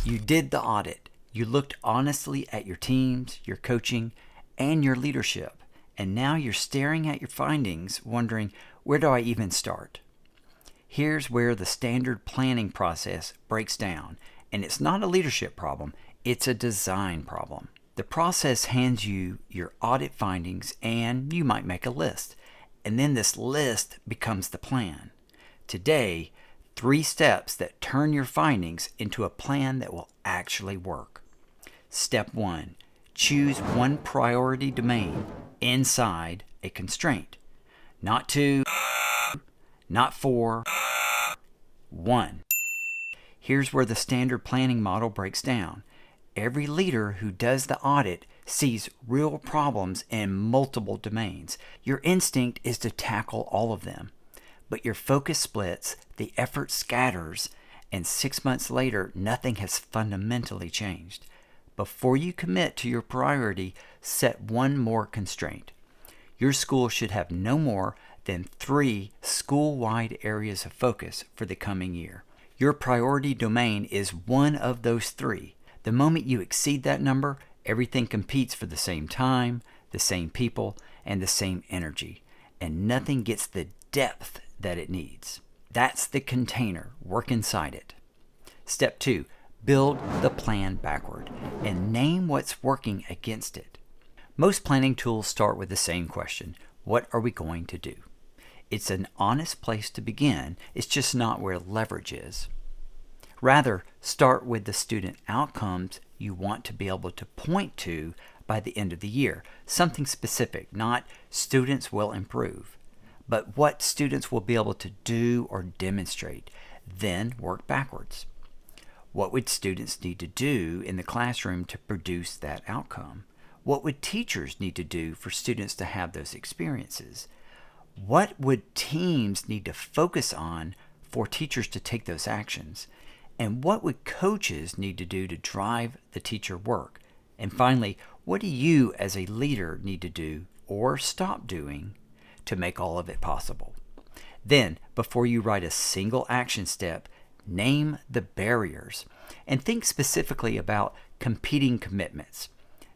You did the audit. You looked honestly at your teams, your coaching, and your leadership. And now you're staring at your findings, wondering, where do I even start? Here's where the standard planning process breaks down. And it's not a leadership problem, it's a design problem. The process hands you your audit findings, and you might make a list. And then this list becomes the plan. Today, 3 steps that turn your findings into a plan that will actually work. Step 1. Choose one priority domain inside a constraint. Not 2, not 4, 1. Here's where the standard planning model breaks down. Every leader who does the audit sees real problems in multiple domains. Your instinct is to tackle all of them, but your focus splits, the effort scatters, and 6 months later, nothing has fundamentally changed. Before you commit to your priority, set one more constraint. Your school should have no more than 3 school-wide areas of focus for the coming year. Your priority domain is one of those 3. The moment you exceed that number, everything competes for the same time, the same people, and the same energy, and nothing gets the depth that it needs. That's the container. Work inside it. Step 2. Build the plan backward and name what's working against it. Most planning tools start with the same question: what are we going to do? It's an honest place to begin. It's just not where leverage is. Rather, start with the student outcomes you want to be able to point to by the end of the year. Something specific, not students will improve, but what students will be able to do or demonstrate. Then work backwards. What would students need to do in the classroom to produce that outcome? What would teachers need to do for students to have those experiences? What would teams need to focus on for teachers to take those actions? And what would coaches need to do to drive the teacher work? And finally, what do you as a leader need to do or stop doing to make all of it possible? Then, before you write a single action step, name the barriers and think specifically about competing commitments.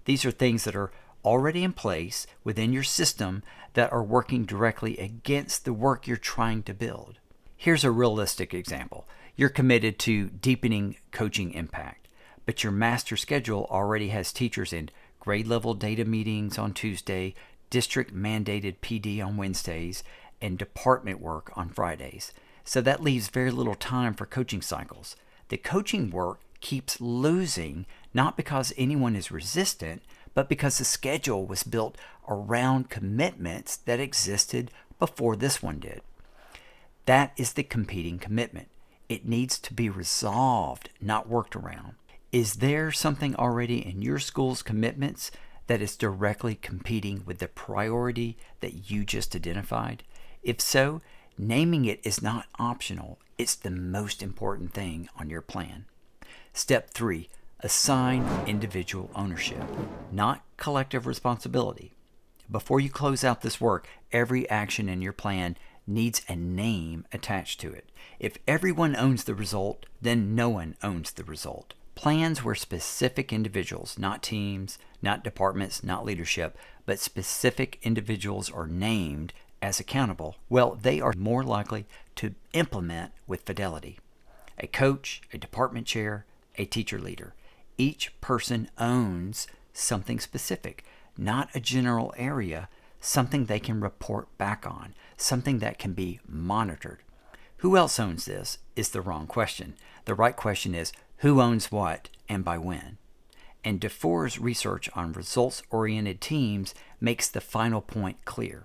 These are things that are already in place within your system that are working directly against the work you're trying to build. Here's a realistic example. You're committed to deepening coaching impact, but your master schedule already has teachers in grade level data meetings on Tuesday, district mandated PD on Wednesdays, and department work on Fridays. So that leaves very little time for coaching cycles. The coaching work keeps losing, not because anyone is resistant, but because the schedule was built around commitments that existed before this one did. That is the competing commitment. It needs to be resolved, not worked around. Is there something already in your school's commitments that is directly competing with the priority that you just identified? If so, naming it is not optional. It's the most important thing on your plan. Step 3. Assign individual ownership, not collective responsibility. Before you close out this work, every action in your plan needs a name attached to it. If everyone owns the result, then no one owns the result. Plans where specific individuals, not teams, not departments, not leadership, but specific individuals are named as accountable, well, they are more likely to implement with fidelity. A coach, a department chair, a teacher leader. Each person owns something specific, not a general area, something they can report back on, something that can be monitored. Who else owns this is the wrong question. The right question is, who owns what and by when? And DeFore's research on results-oriented teams makes the final point clear.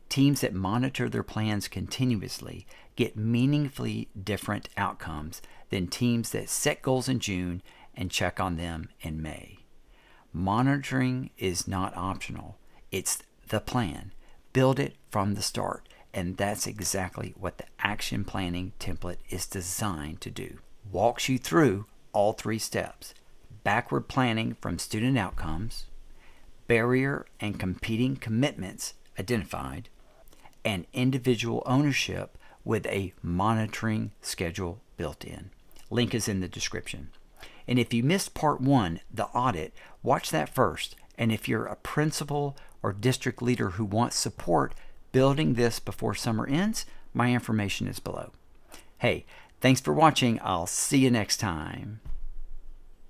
Teams that monitor their plans continuously get meaningfully different outcomes than teams that set goals in June and check on them in May. Monitoring is not optional. It's the plan. Build it from the start. And that's exactly what the action planning template is designed to do. Walks you through all 3 steps. Backward planning from student outcomes, barrier and competing commitments identified, and individual ownership with a monitoring schedule built in. Link is in the description. And if you missed part 1, the audit, watch that first. And if you're a principal or district leader who wants support building this before summer ends, my information is below. Hey, thanks for watching. I'll see you next time.